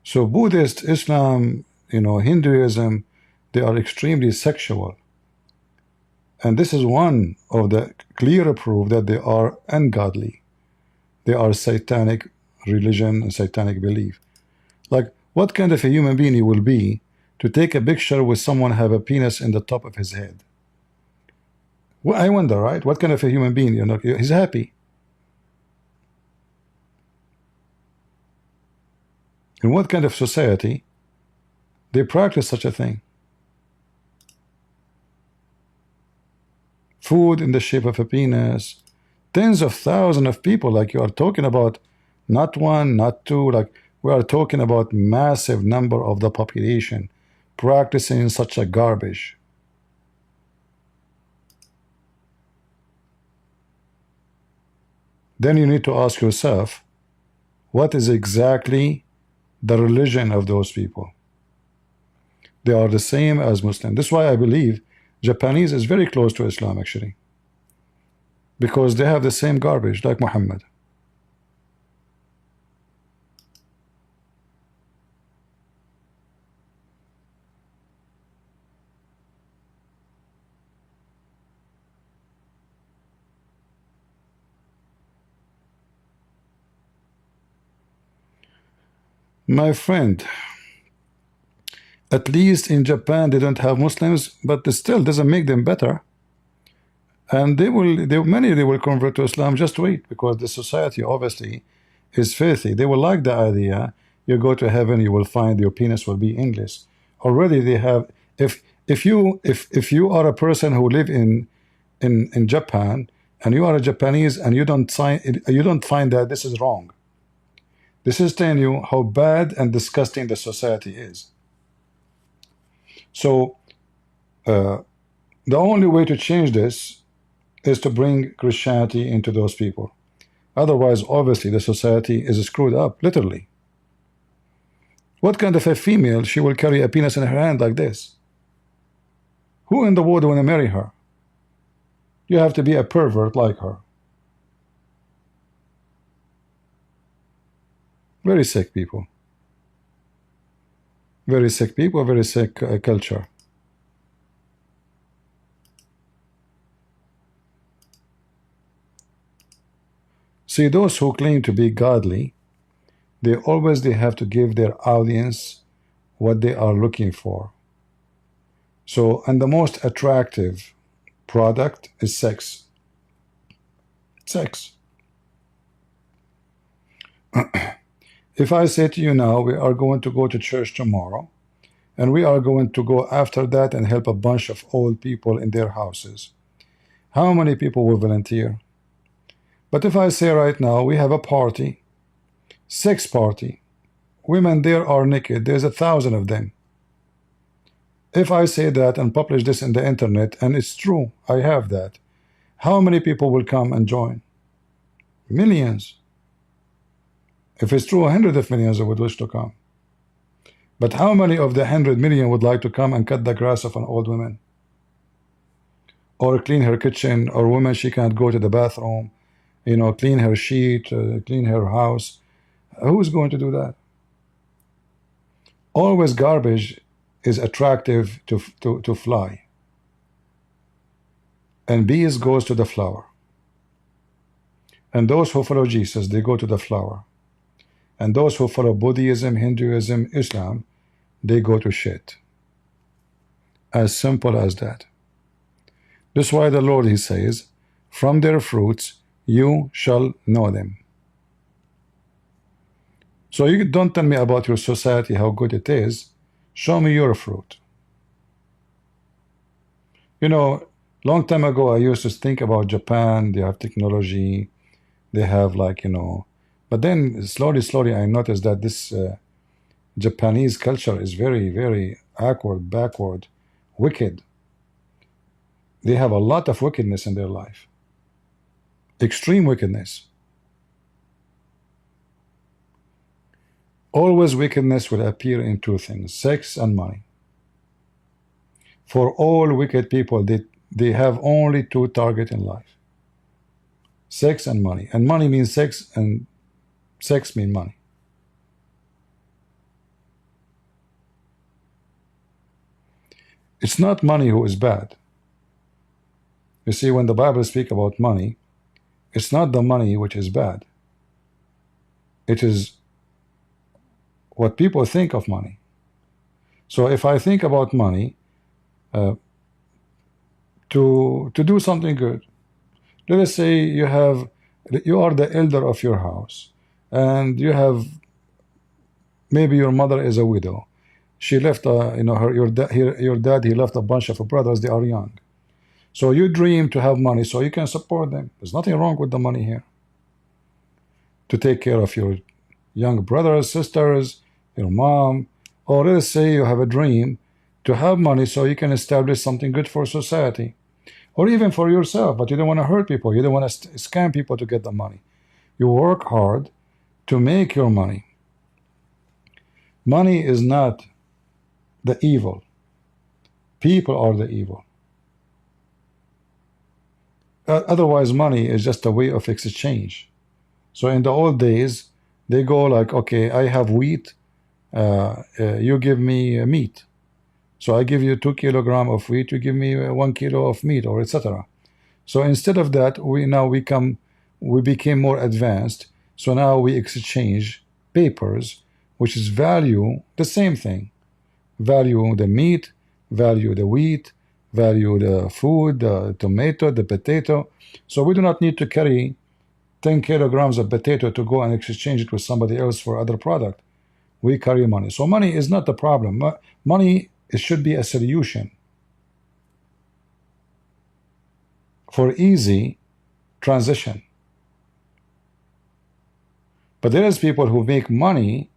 So Buddhist, Islam, Hinduism, they are extremely sexual. And this is one of the clear proof that they are ungodly. They are satanic religion and satanic belief. Like, what kind of a human being he will be to take a picture with someone have a penis in the top of his head? Well, I wonder, right? What kind of a human being? He's happy. In what kind of society they practice such a thing? Food in the shape of a penis. Tens of thousands of people, like you are talking about, not one, not two, like we are talking about massive number of the population practicing such a garbage. Then you need to ask yourself, what is exactly the religion of those people? They are the same as Muslim. This is why I believe Japanese is very close to Islam, actually, because they have the same garbage like Muhammad. My friend, at least in Japan they don't have Muslims, but it still doesn't make them better. And many will convert to Islam. Just wait, because the society obviously is filthy. They will like the idea. You go to heaven, you will find your penis will be English. Already they have. If you are a person who live in Japan and you are a Japanese and you don't find that this is wrong. This is telling you how bad and disgusting the society is. So the only way to change this is to bring Christianity into those people. Otherwise, obviously, the society is screwed up, literally. What kind of a female she will carry a penis in her hand like this? Who in the world want to marry her? You have to be a pervert like her. Very sick people. Very sick people, very sick culture. See, those who claim to be godly, they have to give their audience what they are looking for. So, and the most attractive product is sex. Sex. If I say to you now, we are going to go to church tomorrow, and we are going to go after that and help a bunch of old people in their houses, how many people will volunteer? But if I say right now, we have a party, sex party, women there are naked, there's 1,000 of them. If I say that and publish this in the internet, and it's true, I have that, how many people will come and join? Millions. If it's true, hundreds of millions would wish to come. But how many of the 100 million would like to come and cut the grass of an old woman? Or clean her kitchen, or woman she can't go to the bathroom, clean her sheet, clean her house. Who's going to do that? Always garbage is attractive to fly. And bees goes to the flower. And those who follow Jesus, they go to the flower. And those who follow Buddhism, Hinduism, Islam, they go to shit. As simple as that. That's why the Lord, he says, from their fruits you shall know them. So you don't tell me about your society, how good it is. Show me your fruit. Long time ago I used to think about Japan. They have technology. They have but then slowly I noticed that this Japanese culture is very, very awkward, backward, wicked. They have a lot of wickedness in their life. Extreme wickedness. Always wickedness will appear in two things: sex and money. For all wicked people, they have only two targets in life: sex and money. And money means sex, and sex means money. It's not money who is bad. You see, when the Bible speaks about money, it's not the money which is bad. It is what people think of money. So if I think about money uh, to do something good, let us say you are the elder of your house, and you have, maybe your mother is a widow. She left, your dad, he left a bunch of brothers. They are young. So you dream to have money so you can support them. There's nothing wrong with the money here. To take care of your young brothers, sisters, your mom, or let's say you have a dream to have money so you can establish something good for society, or even for yourself, but you don't want to hurt people. You don't want to scam people to get the money. You work hard to make your money. Money is not the evil. People are the evil. Otherwise, money is just a way of exchange. So in the old days, they go like, okay, I have wheat, you give me meat. So I give you 2 kilograms of wheat, you give me 1 kilo of meat, or etc. So instead of that, we became more advanced. So now we exchange papers, which is value the same thing. Value the meat, value the wheat, value the food, the tomato, the potato. So we do not need to carry 10 kilograms of potato to go and exchange it with somebody else for other product. We carry money. So money is not the problem. Money, it should be a solution for easy transition. But there is people who make money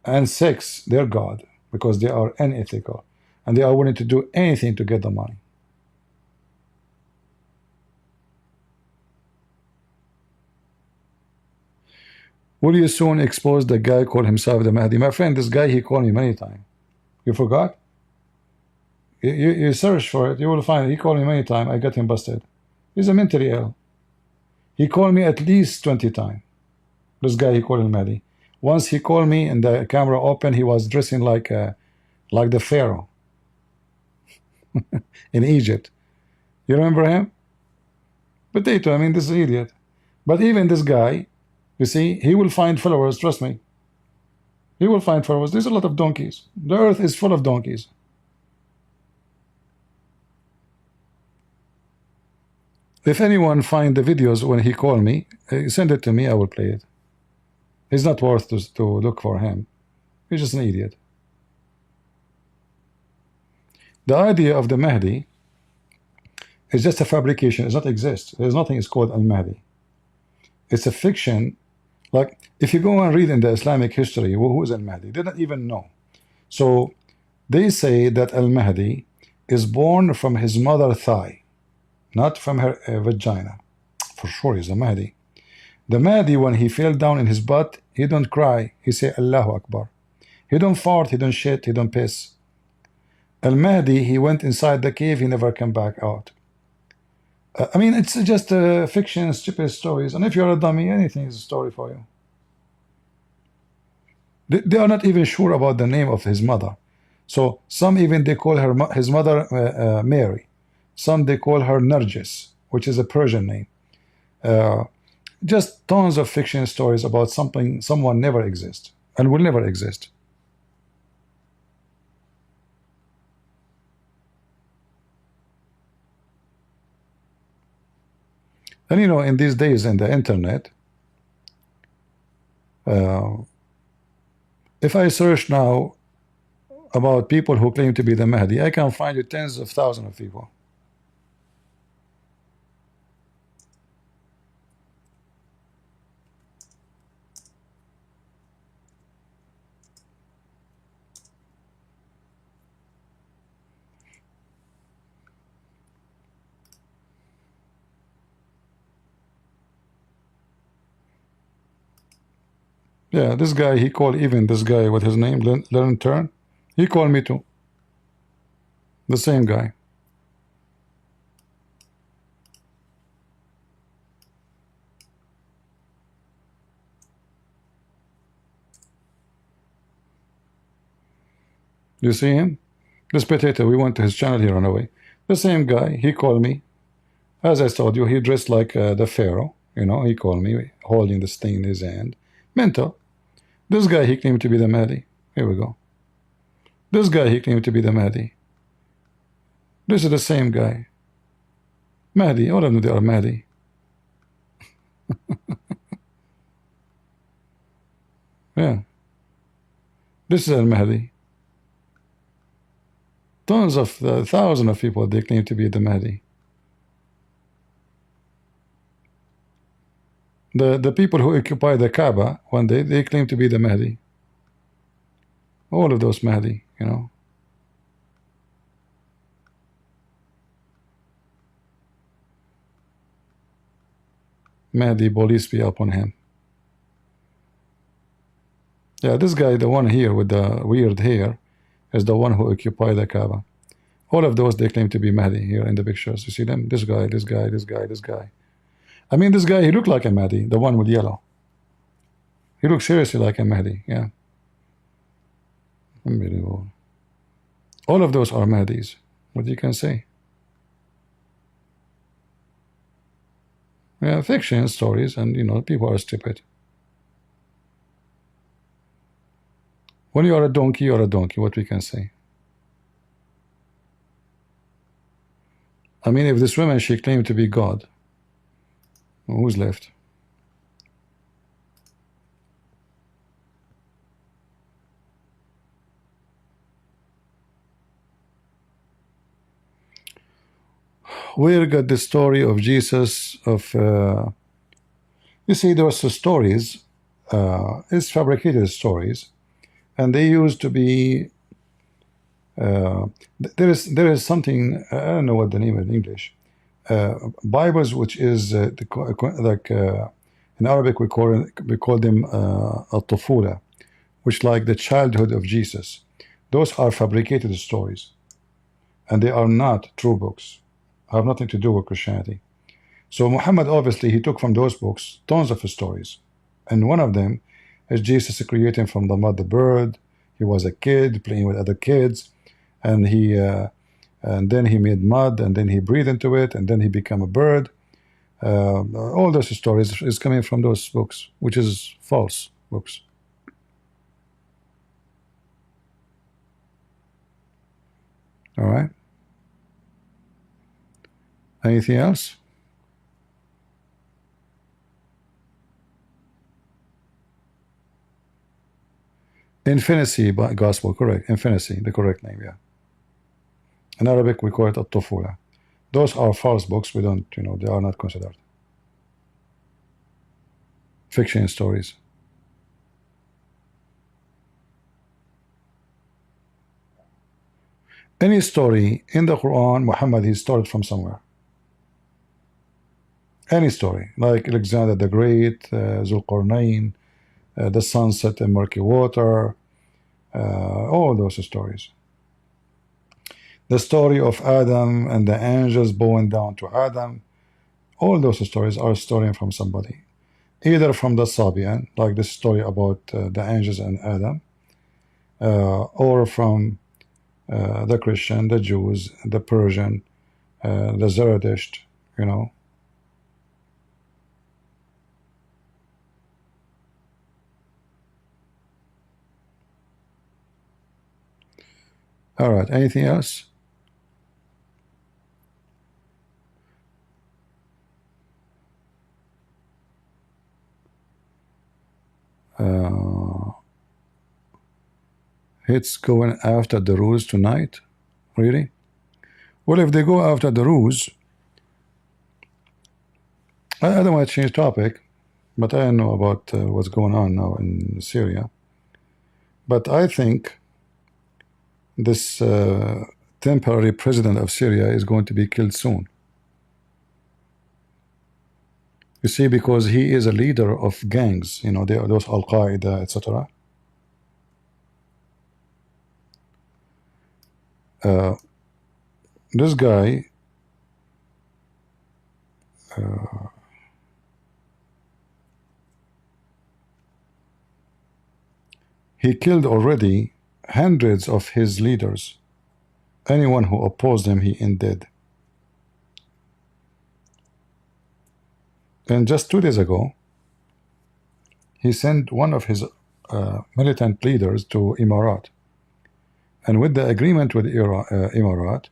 and sex their God because they are unethical and they are willing to do anything to get the money. Will you soon expose the guy called himself the Mahdi? My friend, this guy, he called me many times. You forgot? You search for it, you will find it. He called me many times. I got him busted. He's a mentally ill. He called me at least 20 times. This guy, he called him Mahdi. Once he called me and the camera opened, he was dressing like the Pharaoh in Egypt. You remember him? Potato, I mean, this is an idiot. But even this guy, you see, he will find followers, trust me. He will find followers. There's a lot of donkeys. The earth is full of donkeys. If anyone find the videos when he called me, send it to me, I will play it. It's not worth to look for him. He's just an idiot. The idea of the Mahdi is just a fabrication. It does not exist. There's nothing is called Al-Mahdi. It's a fiction. Like, if you go and read in the Islamic history, who is Al-Mahdi? They don't even know. So they say that Al-Mahdi is born from his mother thigh, not from her vagina. For sure he's a Mahdi. The Mahdi, when he fell down in his butt, he don't cry. He say Allahu Akbar. He don't fart, he don't shit, he don't piss. Al-Mahdi, he went inside the cave, he never came back out. I mean, it's just fiction, stupid stories. And if you're a dummy, anything is a story for you. They are not even sure about the name of his mother. So some even they call her his mother Mary. Some they call her Nargis, which is a Persian name. Just tons of fiction stories about someone never exists and will never exist. And you know, in these days in the internet, if I search now about people who claim to be the Mahdi, I can find you tens of thousands of people. Yeah, this guy, he called even this guy with his name, Learn Turn. He called me too. The same guy. You see him? This potato, we went to his channel, he ran away. The same guy, he called me. As I told you, he dressed like the Pharaoh. You know, he called me, holding this thing in his hand. Mental. This guy, he claimed to be the Mahdi. Here we go. This guy, he claimed to be the Mahdi. This is the same guy. Mahdi, all of them, they are Mahdi. Yeah. This is al-Mahdi. Tons of, thousands of people, they claim to be the Mahdi. The people who occupy the Kaaba one day, they claim to be the Mahdi. All of those Mahdi, you know. Mahdi, police be upon him. Yeah, this guy, the one here with the weird hair, is the one who occupied the Kaaba. All of those, they claim to be Mahdi here in the pictures. You see them? This guy, this guy, this guy, this guy. I mean, this guy, he looked like a Mahdi, the one with yellow. He looks seriously like a Mahdi, yeah. Unbelievable. All of those are Mahdis. What you can say? Yeah, fiction stories, and you know, people are stupid. When you are a donkey, you're a donkey. What we can say? I mean, if this woman, she claimed to be God, who's left? Where got the story of Jesus of you see, there was stories, it's fabricated stories, and they used to be there is something, I don't know what the name in English, Bibles, which is like in Arabic we call them al-tufula, which like the childhood of Jesus. Those are fabricated stories, and they are not true books, have nothing to do with Christianity. So Muhammad, obviously, he took from those books tons of stories, and one of them is Jesus creating from the mud the bird. He was a kid playing with other kids, and then he made mud, and then he breathed into it, and then he became a bird. All those stories is coming from those books, which is false books. All right. Anything else? Infinity gospel, correct. Infinity, the correct name, yeah. In Arabic, we call it at-tufula. Those are false books. We don't, you know, they are not considered fiction stories. Any story in the Quran, Muhammad, he stole it from somewhere. Any story, like Alexander the Great, Zulqarnain, the sunset in murky water, all those stories. The story of Adam and the angels bowing down to Adam, all those stories are stolen from somebody, either from the Sabian, like the story about the angels and Adam, or from the Christian, the Jews, the Persian, the Zerdusht, you know. All right, anything else? It's going after the ruse tonight? Really? Well, if they go after the ruse, I don't want to change topic, but I don't know about what's going on now in Syria. But I think this temporary president of Syria is going to be killed soon. You see, because he is a leader of gangs, you know, those Al-Qaeda, etc. This guy, he killed already hundreds of his leaders. Anyone who opposed him, he ended. And just 2 days ago, he sent one of his militant leaders to Emirat. And with the agreement with Emirat,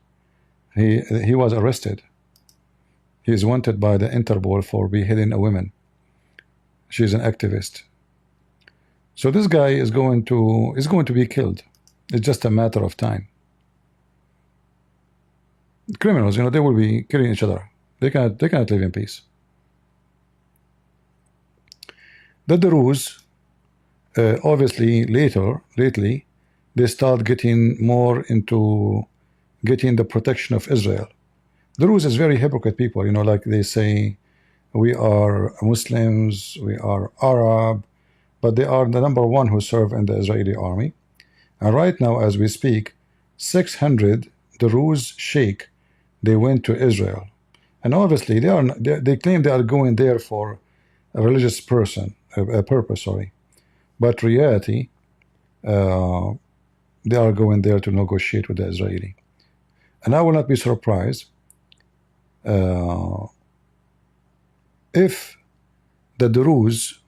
he was arrested. He is wanted by the Interpol for beheading a woman. She's an activist. So this guy is going to be killed. It's just a matter of time. Criminals, they will be killing each other. They cannot live in peace. The Druze, obviously lately, they start getting more into getting the protection of Israel. The Druze is very hypocrite people, like they say, we are Muslims, we are Arab, but they are the number one who serve in the Israeli army. And right now, as we speak, 600 Druze sheikh, they went to Israel. And obviously, they claim they are going there for a religious purpose, sorry. But reality, they are going there to negotiate with the Israeli. And I will not be surprised if the Druze,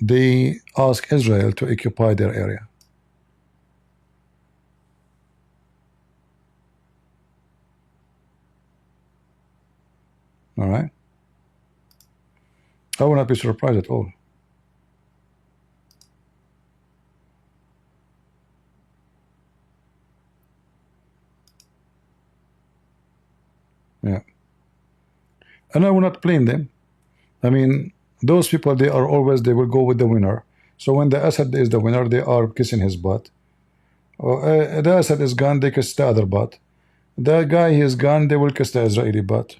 they ask Israel to occupy their area. All right? I will not be surprised at all. Yeah. And I will not blame them. I mean, those people, they will go with the winner. So when the Assad is the winner, they are kissing his butt. The Assad is gone, they kiss the other butt. The guy he is gone, they will kiss the Israeli butt.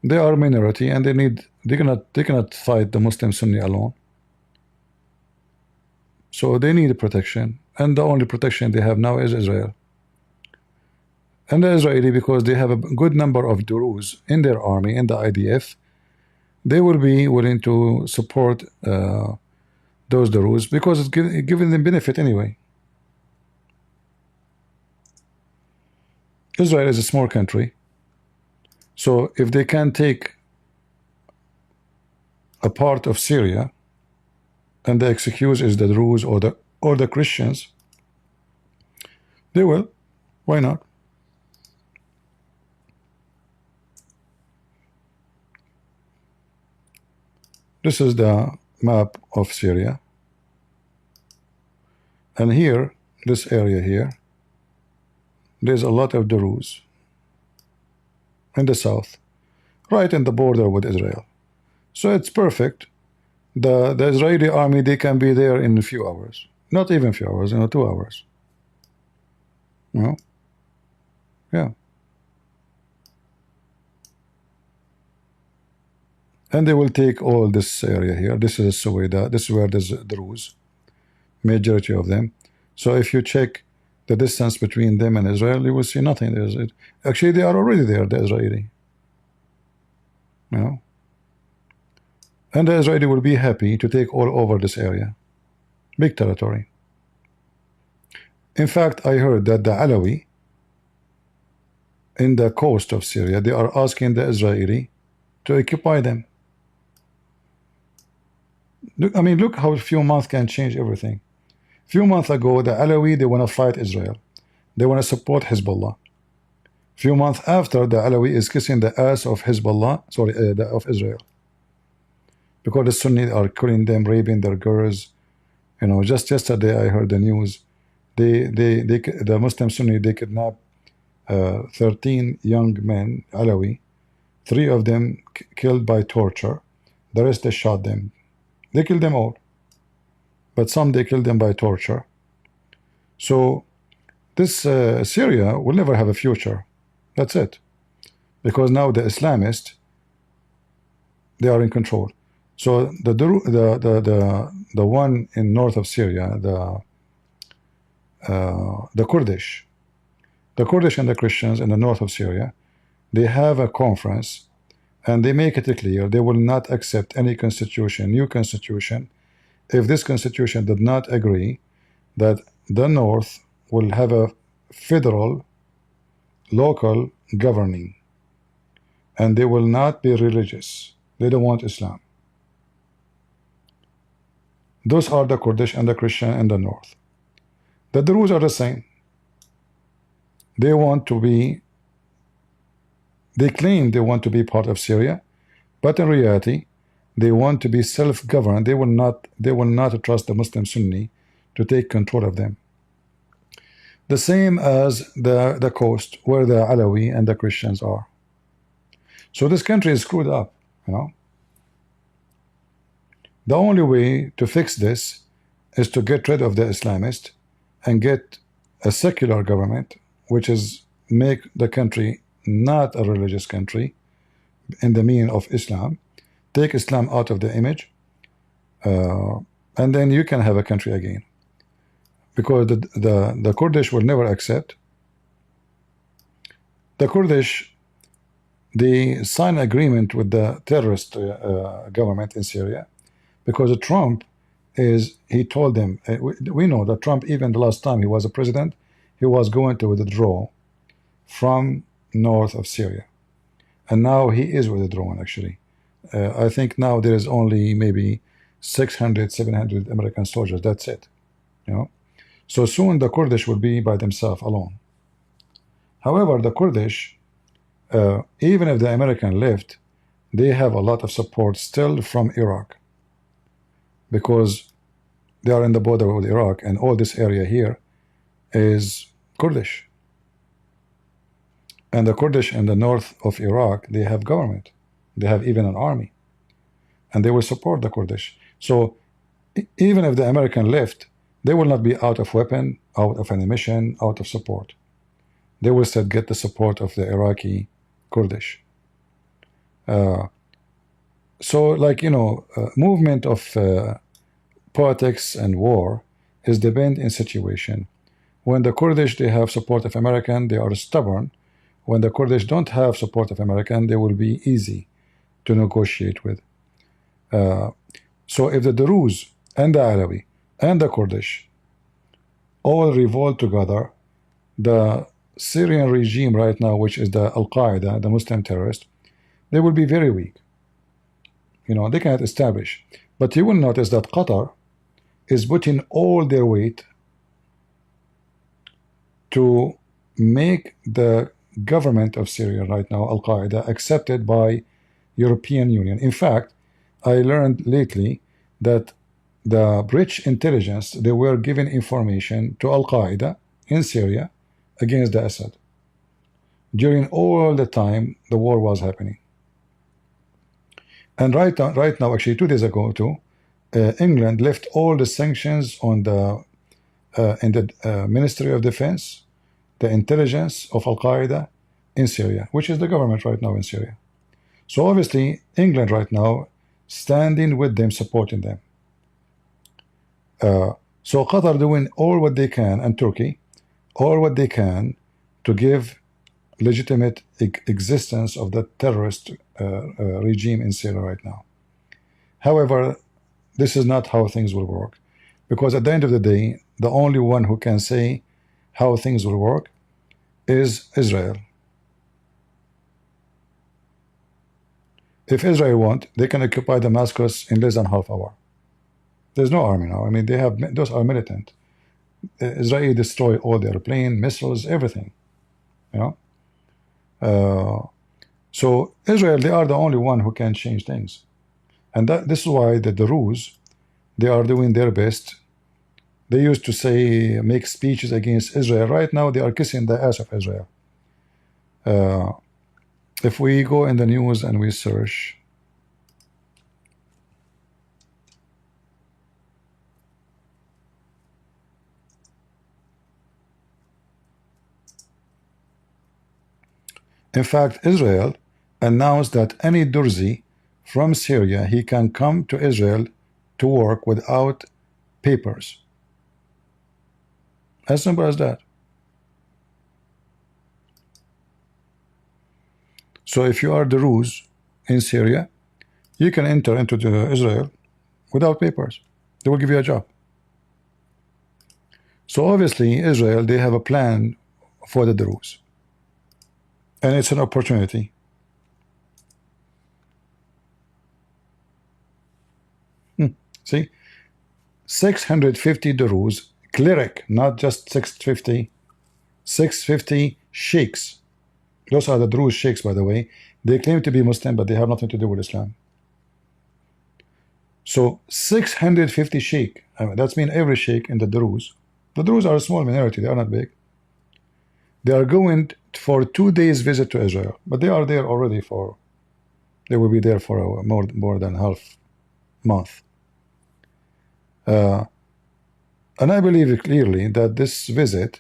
They are minority, and they cannot fight the Muslim Sunni alone. So they need protection, and the only protection they have now is Israel. And the Israeli, because they have a good number of Druze in their army, in the IDF, they will be willing to support those Druze because it's giving them benefit anyway. Israel is a small country, so if they can take a part of Syria, and the excuse is the Druze or the Christians, they will. Why not? This is the map of Syria. And here, this area here, there's a lot of Druze in the south, right in the border with Israel. So it's perfect. The Israeli army, they can be there in a few hours. Not even a few hours, 2 hours. Yeah. And they will take all this area here. This is Suwaida. This is where there's Druze, majority of them. So if you check the distance between them and Israel, you will see nothing. Actually, they are already there, the Israeli. And the Israeli will be happy to take all over this area. Big territory. In fact, I heard that the Alawi in the coast of Syria, they are asking the Israeli to occupy them. Look how a few months can change everything. A few months ago, the Alawi, they want to fight Israel. They want to support Hezbollah. A few months after, the Alawi is kissing the ass of Hezbollah, of Israel. Because the Sunni are killing them, raping their girls. Just yesterday I heard the news. The Muslim Sunni, they kidnapped 13 young men, Alawi. 3 of them killed by torture. The rest, they shot them. They killed them all. But some, they killed them by torture. So this Syria will never have a future. That's it. Because now the Islamists, they are in control. So the one in north of Syria, the Kurdish and the Christians in the north of Syria, they have a conference, and they make it clear they will not accept any constitution, new constitution, if this constitution did not agree that the North will have a federal, local governing, and they will not be religious. They don't want Islam. Those are the Kurdish and the Christian in the North. The Druze are the same. They want to be, they claim they want to be part of Syria, but in reality, they want to be self-governed. They will not trust the Muslim Sunni to take control of them. The same as the coast where the Alawi and the Christians are. So this country is screwed up, you know. The only way to fix this is to get rid of the Islamists and get a secular government, which is make the country not a religious country in the meaning of Islam. Take Islam out of the image, and then you can have a country again. Because the Kurdish will never accept. The Kurdish, they sign agreement with the terrorist government in Syria, because Trump is, he told them, we know that Trump, even the last time he was a president, he was going to withdraw from north of Syria, and now he is withdrawing actually. I think now there is only maybe 600, 700 American soldiers. That's it, you know. So soon the Kurdish will be by themselves alone. However, the Kurdish, even if the American left, they have a lot of support still from Iraq, because they are in the border with Iraq, and all this area here is Kurdish. And the Kurdish in the north of Iraq, they have government. They have even an army, and they will support the Kurdish. So even if the American left, they will not be out of weapon, out of ammunition, out of support. They will still get the support of the Iraqi Kurdish. So, like, you know, movement of politics and war is depend in situation. When the Kurdish, they have support of American, they are stubborn. When the Kurdish don't have support of American, they will be easy to negotiate with. So if the Druze and the Alawi and the Kurdish all revolt together, the Syrian regime right now, which is the Al-Qaeda, the Muslim terrorist, they will be very weak. You know, they cannot establish. But you will notice that Qatar is putting all their weight to make the government of Syria right now, Al-Qaeda, accepted by European Union. In fact, I learned lately that the British intelligence, they were giving information to Al-Qaeda in Syria against the Assad during all the time the war was happening. And right now, actually 2 days ago too, England left all the sanctions on the in the Ministry of Defense, the intelligence of Al-Qaeda in Syria, which is the government right now in Syria. So obviously England right now standing with them, supporting them. So Qatar doing all what they can, and Turkey all what they can to give legitimate existence of the terrorist regime in Syria right now. However, this is not how things will work, because at the end of the day, the only one who can say how things will work is Israel. If Israel want, they can occupy Damascus in less than half hour. There's no army now. I mean, they have, those are militant. Israel destroy all the airplane, missiles, everything, you know. So Israel, they are the only one who can change things, and this is why the Druze, they are doing their best. They used to say, make speeches against Israel. Right now, they are kissing the ass of Israel. If we go in the news and we search, in fact, Israel announced that any Durzi from Syria, he can come to Israel to work without papers. As simple as that. So if you are Druze in Syria, you can enter into Israel without papers. They will give you a job. So obviously Israel, they have a plan for the Druze, and it's an opportunity. See, 650 Druze cleric, not just 650, 650 sheikhs. Those are the Druze sheikhs, by the way. They claim to be Muslim, but they have nothing to do with Islam. So 650 sheikh, that's mean every sheikh in the Druze. The Druze are a small minority, they are not big. They are going for 2 days visit to Israel, but they are there already for, they will be there for more than half month. And I believe clearly that this visit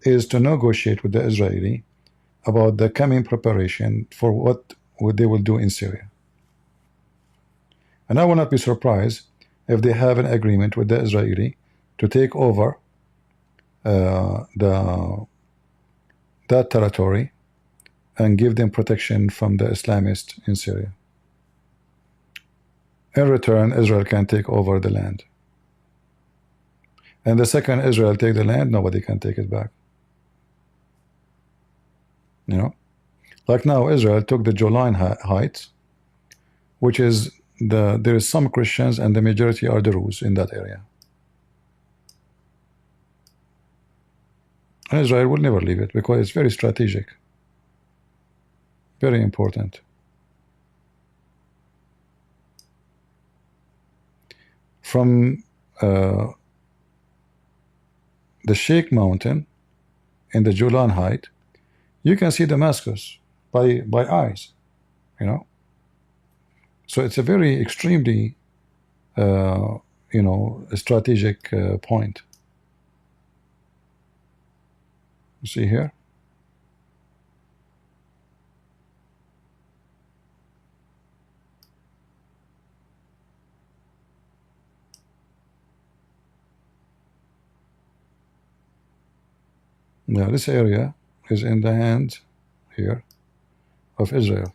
is to negotiate with the Israeli about the coming preparation for what they will do in Syria. And I will not be surprised if they have an agreement with the Israeli to take over that territory and give them protection from the Islamists in Syria. In return, Israel can take over the land. And the second Israel take the land, nobody can take it back. You know, like now Israel took the Golan Heights, which is there is some Christians and the majority are Druze in that area. And Israel will never leave it because it's very strategic, very important. From the Sheikh Mountain in the Golan Height, you can see Damascus by eyes, you know. So it's a very extremely, you know, strategic point. You see here. Now this area is in the hands here of Israel.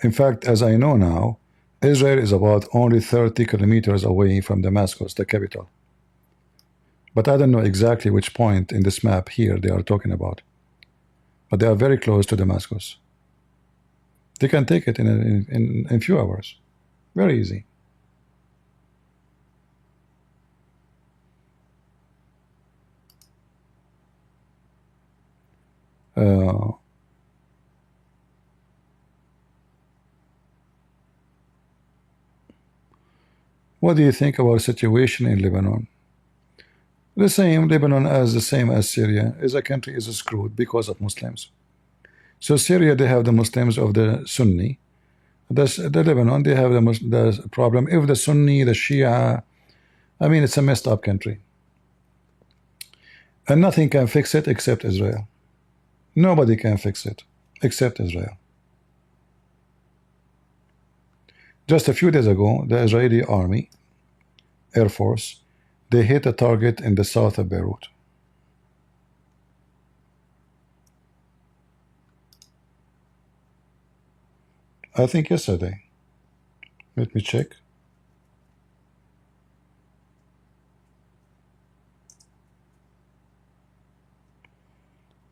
In fact, as I know now, Israel is about only 30 kilometers away from Damascus, the capital. But I don't know exactly which point in this map here they are talking about. But they are very close to Damascus. They can take it in a few hours. Very easy. What do you think about the situation in Lebanon? The same. Lebanon as the same as Syria is a country is screwed because of Muslims. So Syria, they have the Muslims of the Sunni. The Lebanon, they have the problem if the Sunni, the Shia. I mean, it's a messed up country. And nothing can fix it except Israel. Nobody can fix it except Israel. Just a few days ago, the Israeli army, Air Force, they hit a target in the south of Beirut. I think yesterday. Let me check.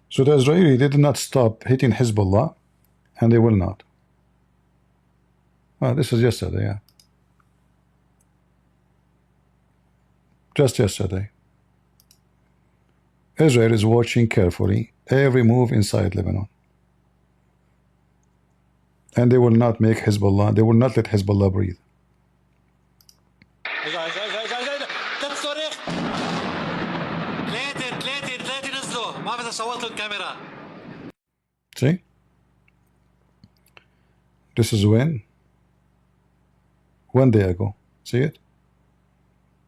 So the Israeli did not stop hitting Hezbollah, and they will not. Well, this is yesterday, yeah. Just yesterday. Israel is watching carefully every move inside Lebanon. And they will not make Hezbollah, they will not let Hezbollah breathe. See? This is when? 1 day ago. See it?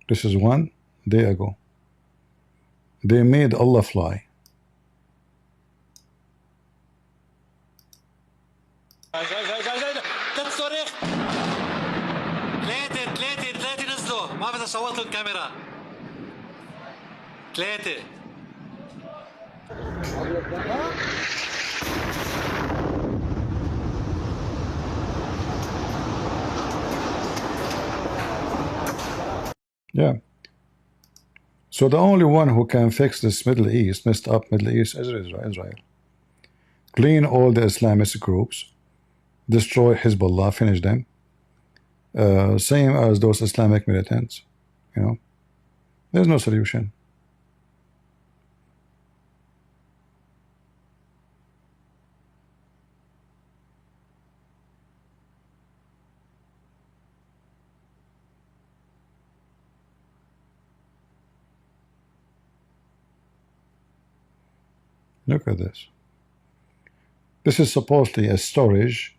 This is 1 day ago. They made Allah fly. Yeah. So the only one who can fix this Middle East, messed up Middle East, is Israel. Clean all the Islamist groups, destroy Hezbollah, finish them. Same as those Islamic militants. You know, there's no solution. Look at this. This is supposedly a storage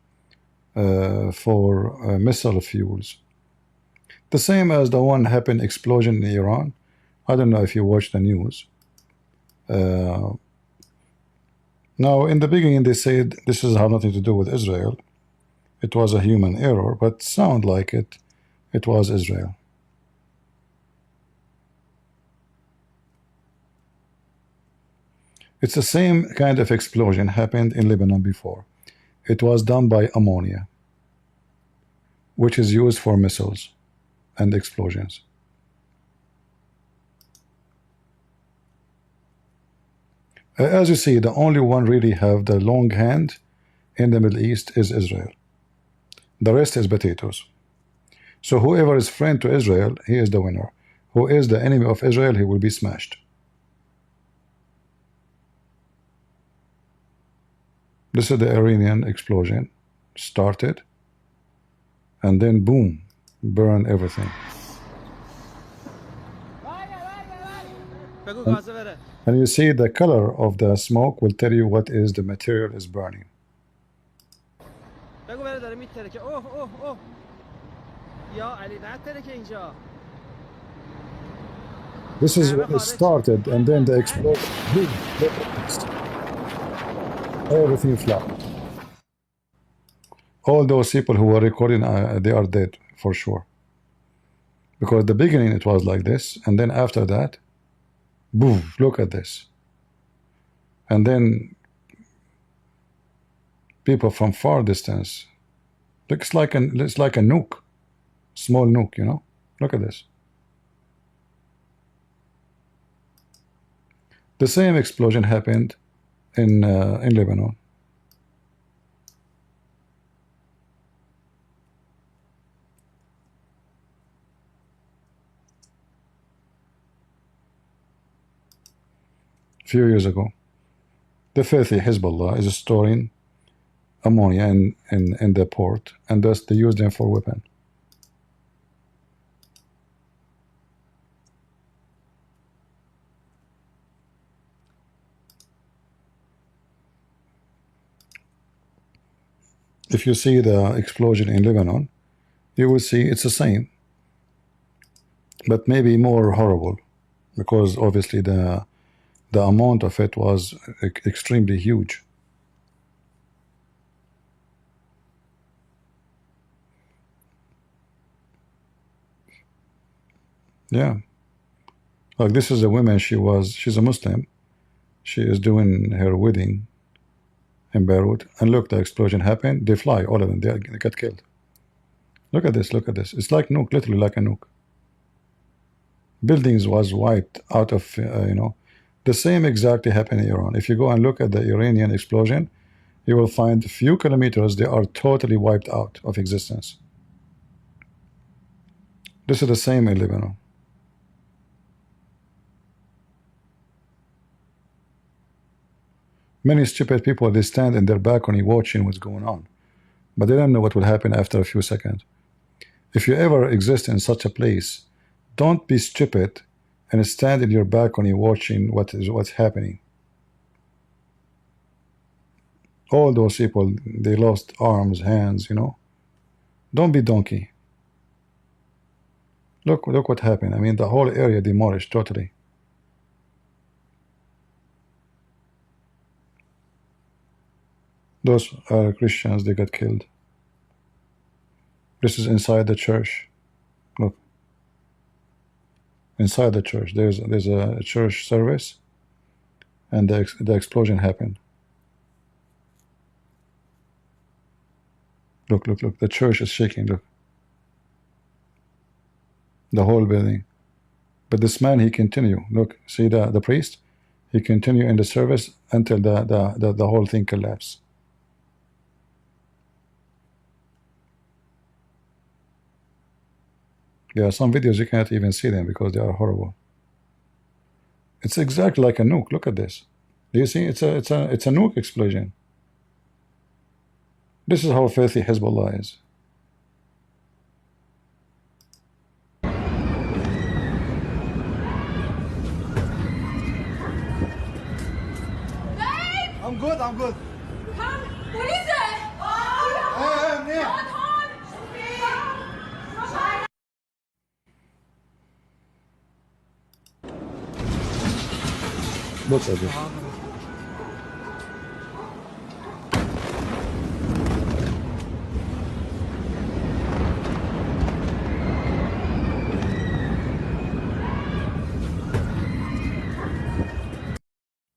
for missile fuels. The same as the one happened explosion in Iran. I don't know if you watch the news. Now, in the beginning, they said this has nothing to do with Israel. It was a human error, but sound like it was Israel. It's the same kind of explosion happened in Lebanon before. It was done by ammonia, which is used for missiles and explosions. As you see, the only one really have the long hand in the Middle East is Israel. The rest is potatoes. So whoever is friend to Israel, he is the winner. Who is the enemy of Israel, he will be smashed. This is the Iranian explosion. Started, and then boom, burn everything. And you see the color of the smoke will tell you what is the material is burning. This is when it started, and then the explosion, boom, everything flat. All those people who were recording, they are dead for sure. Because the beginning it was like this, and then after that, boom, look at this. And then people from far distance, it's like a nuke, small nuke, you know. Look at this. The same explosion happened in Lebanon. A few years ago. The filthy Hezbollah is storing ammonia in the port, and thus they use them for weapon. If you see the explosion in Lebanon, you will see it's the same, but maybe more horrible, because obviously the amount of it was extremely huge. Yeah, like this is a woman. She's a Muslim. She is doing her wedding in Beirut, and look, the explosion happened. They fly, all of them. They got killed. Look at this. Look at this. It's like nuke, literally like a nuke. Buildings was wiped out of, you know. The same exactly happened in Iran. If you go and look at the Iranian explosion, you will find a few kilometers, they are totally wiped out of existence. This is the same in Lebanon. Many stupid people, they stand in their balcony watching what's going on, but they don't know what will happen after a few seconds. If you ever exist in such a place, don't be stupid and stand in your balcony watching what's happening. All those people, they lost arms, hands, you know. Don't be donkey. Look what happened. I mean, the whole area demolished totally. Those are Christians, they got killed. This is inside the church. Look. Inside the church. There's a church service, and the explosion happened. Look. The church is shaking, look. The whole building. But this man, he continue. Look, see the priest? He continue in the service until the whole thing collapsed. There are some videos you can't even see them because they are horrible. It's exactly like a nuke. Look at this. Do you see? It's a nuke explosion. This is how filthy Hezbollah is. I'm good, I'm good. Come, what is it? Look at this.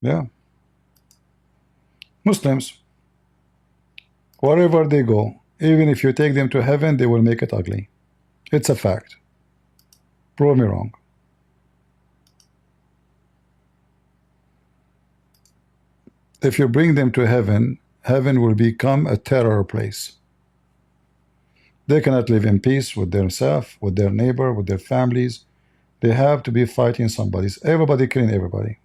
Yeah. Muslims, wherever they go, even if you take them to heaven, they will make it ugly. It's a fact. Prove me wrong. If you bring them to heaven, heaven will become a terror place. They cannot live in peace with themselves, with their neighbor, with their families. They have to be fighting somebody. Everybody killing everybody.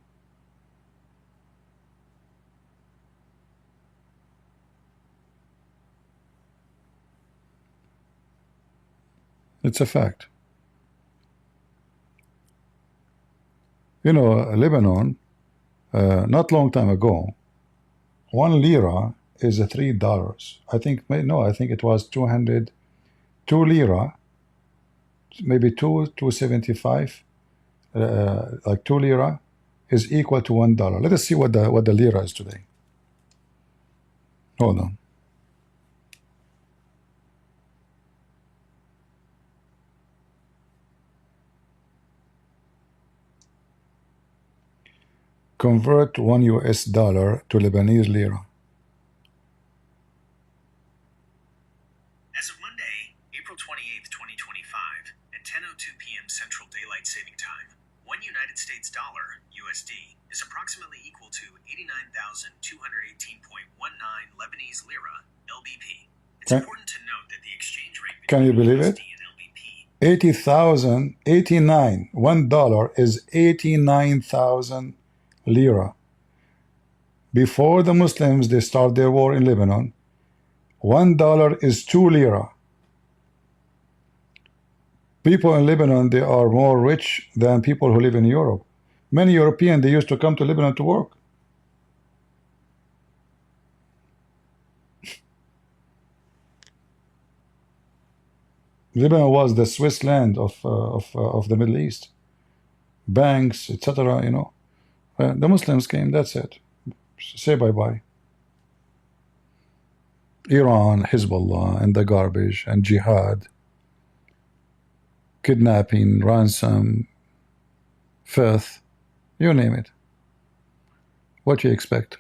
It's a fact. You know, Lebanon, not long time ago, 1 lira is $3. I think, no, I think it was 2 lira, maybe 2.75, like 2 lira is equal to $1. Let us see what the lira is today. Hold on. Convert $1 US to Lebanese lira. As of Monday, April 28th, 2025, at 10:02 p.m. Central Daylight Saving Time, $1 United States dollar (USD) is approximately equal to 89,218.19 Lebanese lira (LBP). It's important to note that the exchange rate Can you believe it? USD and LBP 89 $1 is 89,000 lira. Before the Muslims they start their war in Lebanon, $1 is 2 lira. People in Lebanon, they are more rich than people who live in Europe. Many Europeans, they used to come to Lebanon to work. Lebanon was the Swiss land of the Middle East. Banks, etc. You know, the Muslims came. That's it. Say bye-bye. Iran, Hezbollah, and the garbage, and jihad, kidnapping, ransom, filth, you name it. What you expect?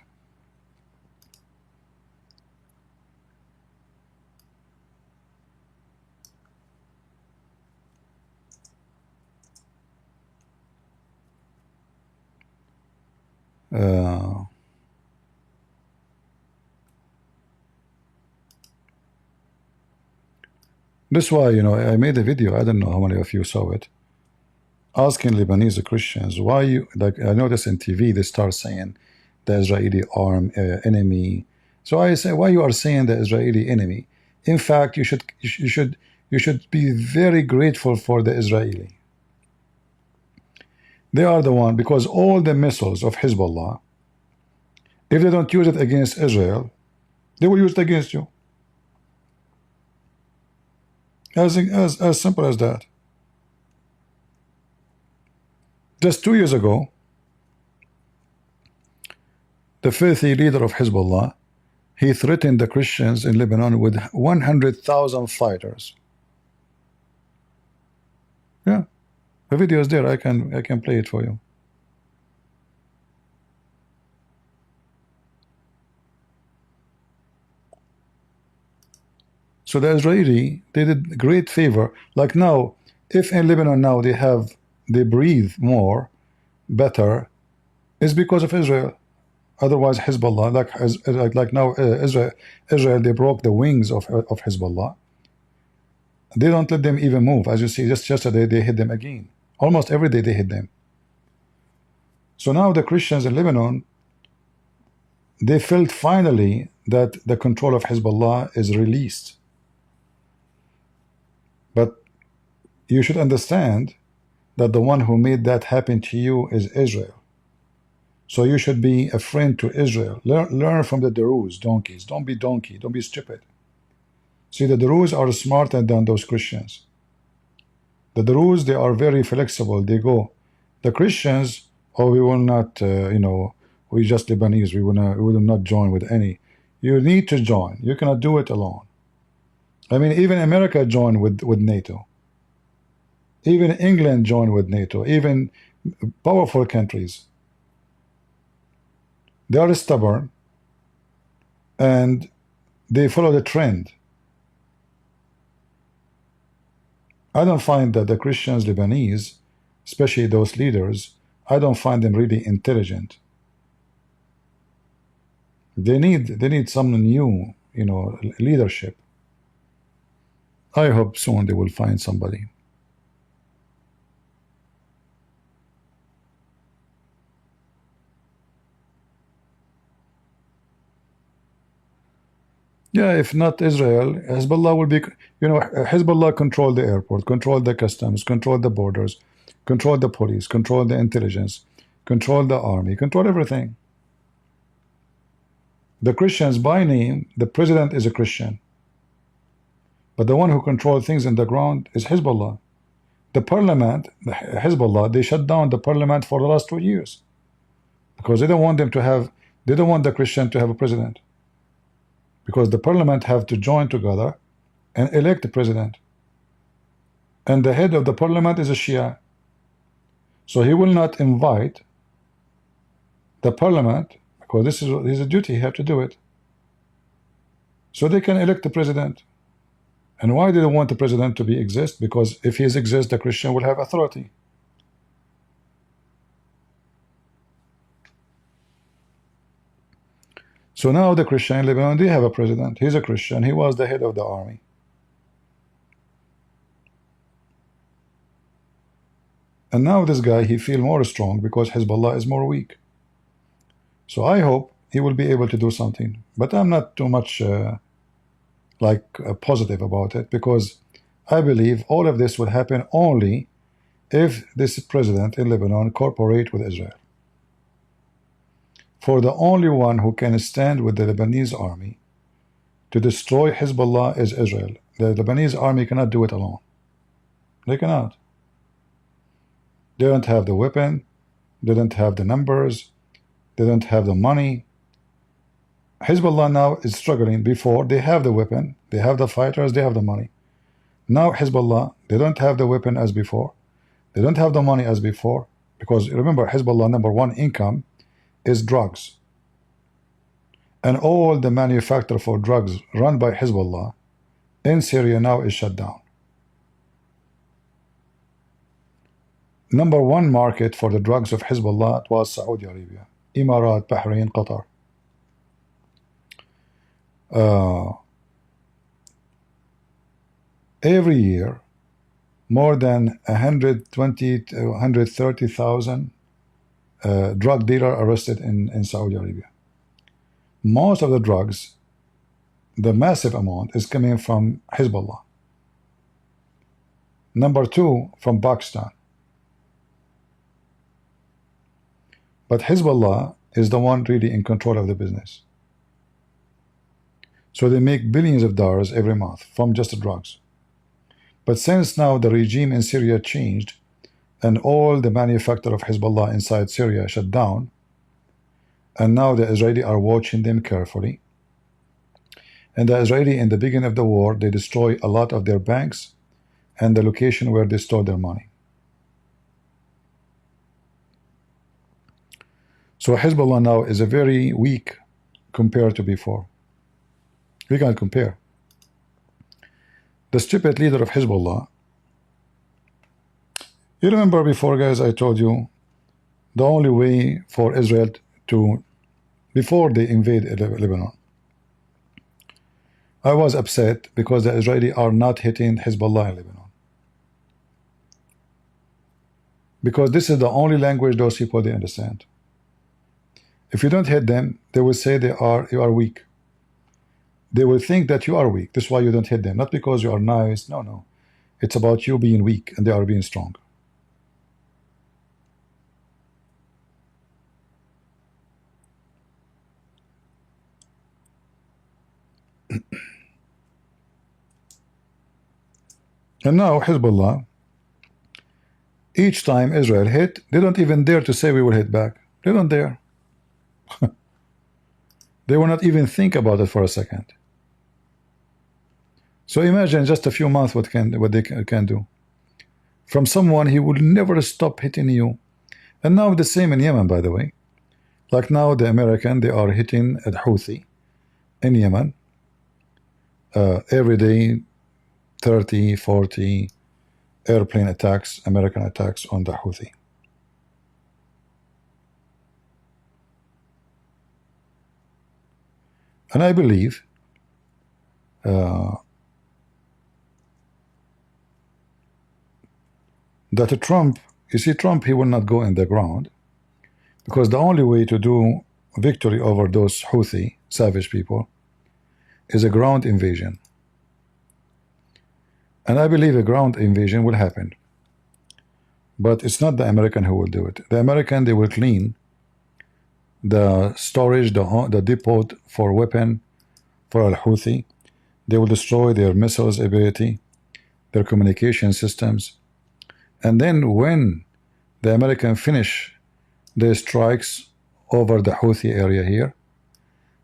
This is why, you know, I made a video, I don't know how many of you saw it, asking Lebanese Christians why you, like, I noticed in TV they start saying the Israeli arm enemy. So I say, why you are saying the Israeli enemy? In fact, you should be very grateful for the Israeli. They are the one, because all the missiles of Hezbollah, if they don't use it against Israel, they will use it against you. As simple as that. Just 2 years ago, the filthy leader of Hezbollah, he threatened the Christians in Lebanon with 100,000 fighters. Yeah, the video is there. I can play it for you. So the Israeli, they did great favor. Like now, if in Lebanon now they have they breathe more, better, is because of Israel. Otherwise, Hezbollah, like now, Israel, they broke the wings of Hezbollah. They don't let them even move. As you see, just yesterday they hit them again. Almost every day they hit them. So now the Christians in Lebanon, they felt finally that the control of Hezbollah is released. But you should understand that the one who made that happen to you is Israel. So you should be a friend to Israel. Learn from the Druze, donkeys. Don't be donkey. Don't be stupid. See, the Druze are smarter than those Christians. The Druze, they are very flexible. They go. The Christians, oh, we will not, we just Lebanese. We will not join with any. You need to join. You cannot do it alone. I mean, even America joined with NATO. Even England joined with NATO. Even powerful countries. They are stubborn and they follow the trend. I don't find that the Christians, Lebanese, especially those leaders, I don't find them really intelligent. They need some new, leadership. I hope soon they will find somebody. Yeah, if not Israel, Hezbollah will be, Hezbollah control the airport, control the customs, control the borders, control the police, control the intelligence, control the army, control everything. The Christians, by name, the president is a Christian. But the one who controls things in the ground is Hezbollah. The parliament, Hezbollah, they shut down the parliament for the last 2 years. Because they don't want the Christian to have a president. Because the parliament have to join together and elect the president. And the head of the parliament is a Shia. So he will not invite the parliament, because this is a duty, he have to do it. So they can elect the president. And why do they want the president to exist? Because if he exists, the Christian will have authority. So now the Christian in Lebanon, they have a president. He's a Christian. He was the head of the army. And now this guy, he feels more strong because Hezbollah is more weak. So I hope he will be able to do something. But I'm not too much positive about it, because I believe all of this will happen only if this president in Lebanon cooperate with Israel. For the only one who can stand with the Lebanese army to destroy Hezbollah is Israel. The Lebanese army cannot do it alone. They cannot. They don't have the weapon. They don't have the numbers. They don't have the money. Hezbollah now is struggling. Before, they have the weapon, they have the fighters, they have the money. Now Hezbollah, they don't have the weapon as before. They don't have the money as before. Because remember, Hezbollah number one income is drugs. And all the manufacture for drugs run by Hezbollah in Syria now is shut down. Number one market for the drugs of Hezbollah was Saudi Arabia, Emirat, Bahrain, Qatar. Every year, more than 120 to 130,000 drug dealers arrested in Saudi Arabia. Most of the drugs, the massive amount, is coming from Hezbollah. Number two, from Pakistan. But Hezbollah is the one really in control of the business. So they make billions of dollars every month from just the drugs. But since now the regime in Syria changed and all the manufacture of Hezbollah inside Syria shut down, and now the Israeli are watching them carefully, and the Israeli in the beginning of the war, they destroy a lot of their banks and the location where they store their money. So Hezbollah now is a very weak compared to before. We can't compare. The stupid leader of Hezbollah, You remember before, guys, I told you the only way for Israel to, before they invade Lebanon, I was upset because the Israelis are not hitting Hezbollah in Lebanon. Because this is the only language those people they understand. If you don't hit them, they will say you are weak. They will think that you are weak. That's why you don't hit them. Not because you are nice. No, no. It's about you being weak and they are being strong. And now Hezbollah, each time Israel hit, they don't even dare to say we will hit back. They don't dare. They will not even think about it for a second. So imagine just a few months what they can do. From someone he will never stop hitting you. And now the same in Yemen, by the way. Like now the American, they are hitting at Houthi in Yemen. Every day 30, 40 airplane attacks, American attacks on the Houthi. And I believe that Trump, you see, Trump, he will not go in the ground because the only way to do victory over those Houthi savage people is a ground invasion. And I believe a ground invasion will happen. But it's not the American who will do it. The American, they will clean the storage, the depot for weapon for Al-Houthi. They will destroy their missiles ability, their communication systems. And then when the American finish their strikes over the Houthi area here,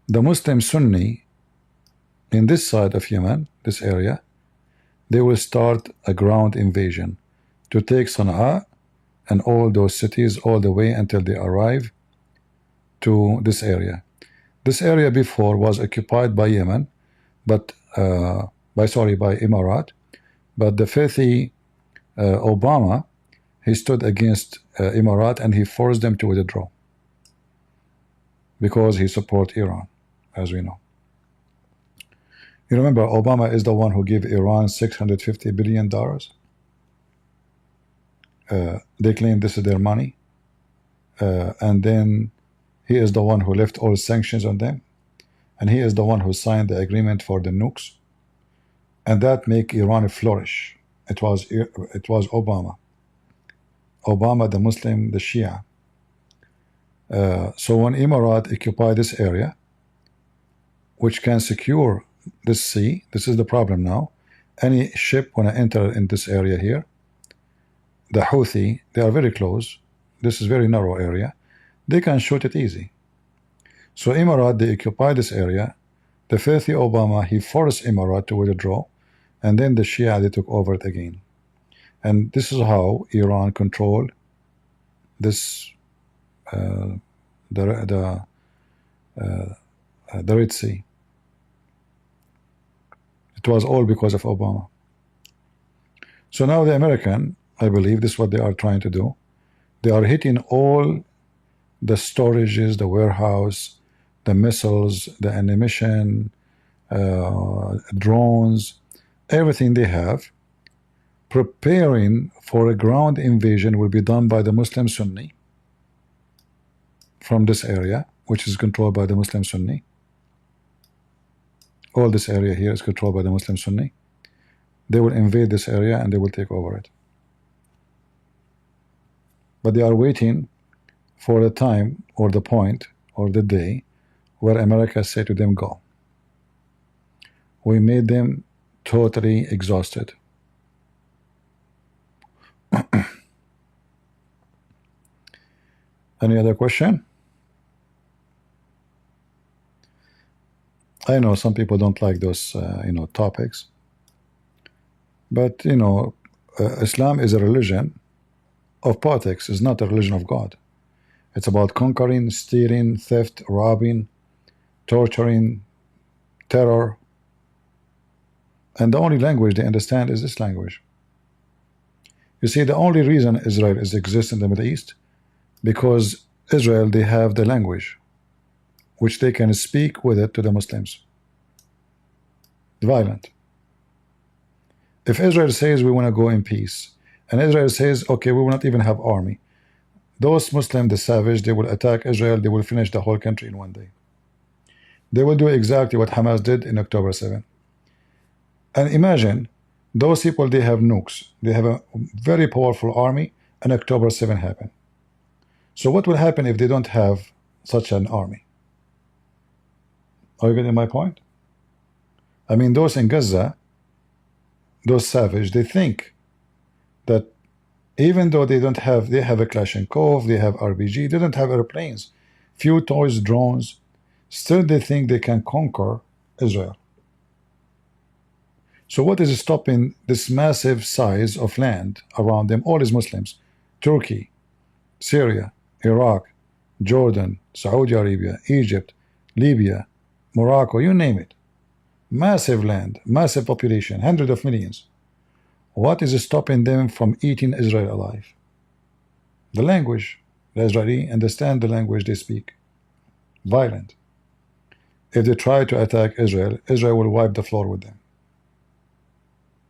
the Muslim Sunni in this side of Yemen, this area, they will start a ground invasion to take Sana'a and all those cities all the way until they arrive to this area. This area before was occupied by Yemen, but by Emirat, but the filthy Obama, he stood against Emirat and he forced them to withdraw because he supports Iran, as we know. You remember Obama is the one who gave Iran $650 billion. They claim this is their money, and then he is the one who left all sanctions on them, and he is the one who signed the agreement for the nukes, and that make Iran flourish. It was Obama, the Muslim, the Shia. So when Emirat occupy this area, which can secure this sea, this is the problem now. Any ship when I enter in this area here, the Houthi, they are very close. This is very narrow area. They can shoot it easy. So Emirat, they occupy this area. The filthy Obama, he forced Emirat to withdraw, and then the Shia, they took over it again. And this is how Iran controlled this the Red Sea. It was all because of Obama. So now the American, I believe this is what they are trying to do. They are hitting all the storages, the warehouse, the missiles, the ammunition, drones, everything they have, preparing for a ground invasion will be done by the Muslim Sunni from this area, which is controlled by the Muslim Sunni. All this area here is controlled by the Muslim Sunni. They will invade this area and they will take over it. But they are waiting for the time or the point or the day where America say to them, go. We made them totally exhausted. Any other question? I know some people don't like those topics, but Islam is a religion of politics. It's not a religion of God. It's about conquering, stealing, theft, robbing, torturing, terror, and the only language they understand is this language. You see, the only reason Israel is exists in the Middle East, because Israel, they have the language which they can speak with it to the Muslims. Violent. If Israel says we want to go in peace, and Israel says, okay, we will not even have army, those Muslims, the savage, they will attack Israel, they will finish the whole country in one day. They will do exactly what Hamas did in October 7. And imagine, those people, they have nukes, they have a very powerful army, and October 7 happened. So what will happen if they don't have such an army? Are you getting my point? I mean, those in Gaza, those savage, they think that even though they don't have, they have a Kalashnikov, they have RPG, they don't have airplanes, few toys, drones, still they think they can conquer Israel. So what is stopping this massive size of land around them? All is Muslims. Turkey, Syria, Iraq, Jordan, Saudi Arabia, Egypt, Libya, Morocco, you name it. Massive land, massive population, hundreds of millions. What is stopping them from eating Israel alive? The language. The Israeli understand the language they speak. Violent. If they try to attack Israel, Israel will wipe the floor with them.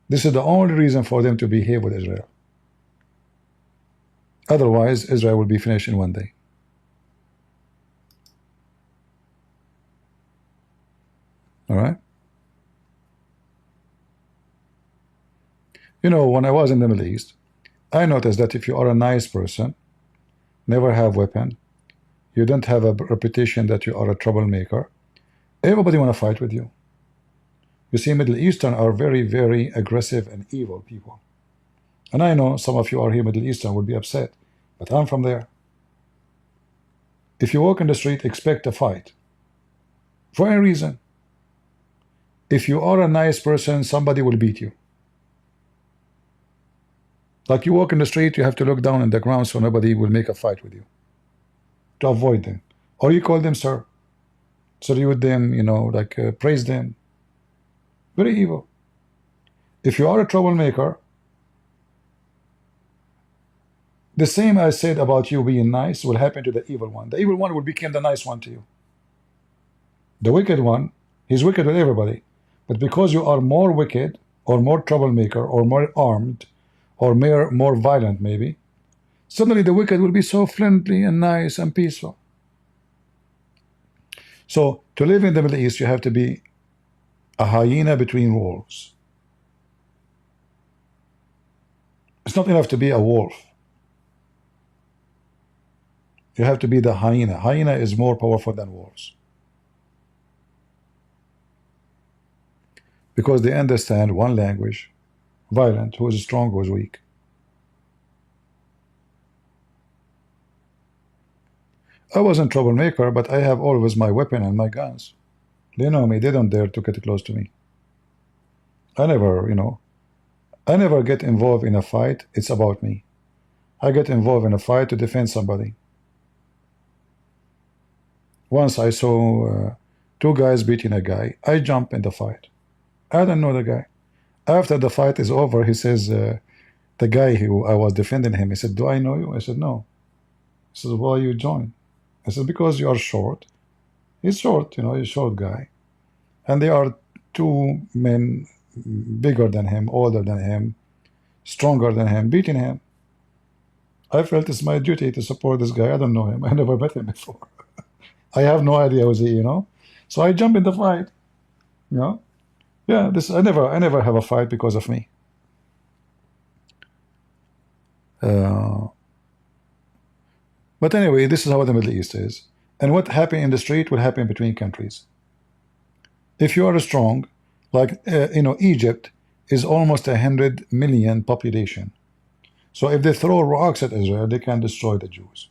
This is the only reason for them to behave with Israel. Otherwise, Israel will be finished in one day. All right? You know, when I was in the Middle East, I noticed that if you are a nice person, never have weapon, you don't have a reputation that you are a troublemaker, everybody want to fight with you. You see, Middle Eastern are very, very aggressive and evil people. And I know some of you are here Middle Eastern will be upset, but I'm from there. If you walk in the street, expect a fight. For any reason. If you are a nice person, somebody will beat you. Like you walk in the street, you have to look down on the ground so nobody will make a fight with you. To avoid them. Or you call them sir. Salute them, you know, like praise them. Very evil. If you are a troublemaker, the same I said about you being nice will happen to the evil one. The evil one will become the nice one to you. The wicked one, he's wicked with everybody. But because you are more wicked, or more troublemaker, or more armed, or more violent maybe, suddenly the wicked will be so friendly and nice and peaceful. So to live in the Middle East, you have to be a hyena between wolves. It's not enough to be a wolf. You have to be the hyena. Hyena is more powerful than wolves. Because they understand one language. Violent, who is strong, who is weak. I wasn't troublemaker, but I have always my weapon and my guns. They know me, they don't dare to get close to me. I never, you know, I never get involved in a fight, it's about me. I get involved in a fight to defend somebody. Once I saw two guys beating a guy, I jumped in the fight. I don't know the guy. After the fight is over, he says, the guy who I was defending him, he said, do I know you? I said, no. He says, why you join? I said, because you are short. He's short, you know, he's a short guy. And there are two men bigger than him, older than him, stronger than him, beating him. I felt it's my duty to support this guy. I don't know him. I never met him before. I have no idea who's he, you know. So I jump in the fight, you know. Yeah, this I never have a fight because of me. But anyway, this is how the Middle East is. And what happened in the street will happen between countries. If you are strong, like you know, Egypt is almost 100 million population. So if they throw rocks at Israel, they can destroy the Jews.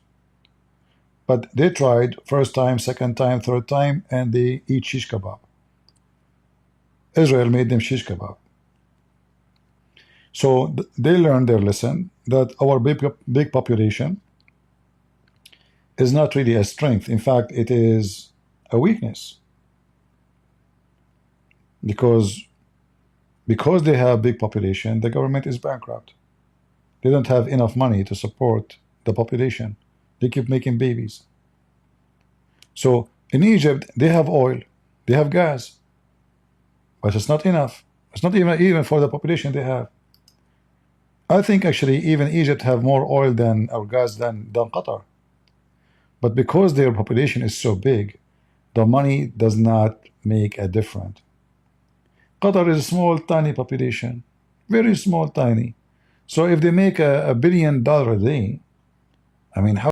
But they tried first time, second time, third time, and they eat shish kebab. Israel made them shish kebab. So they learned their lesson that our big population is not really a strength. In fact, it is a weakness. Because they have big population, the government is bankrupt. They don't have enough money to support the population. They keep making babies. So in Egypt, they have oil, they have gas, but it's not enough. It's not even for the population they have. I think actually even Egypt have more oil than or gas than Qatar. But because their population is so big, the money does not make a difference. Qatar is a small, tiny population, very small, tiny. So if they make $1 billion a day, I mean, how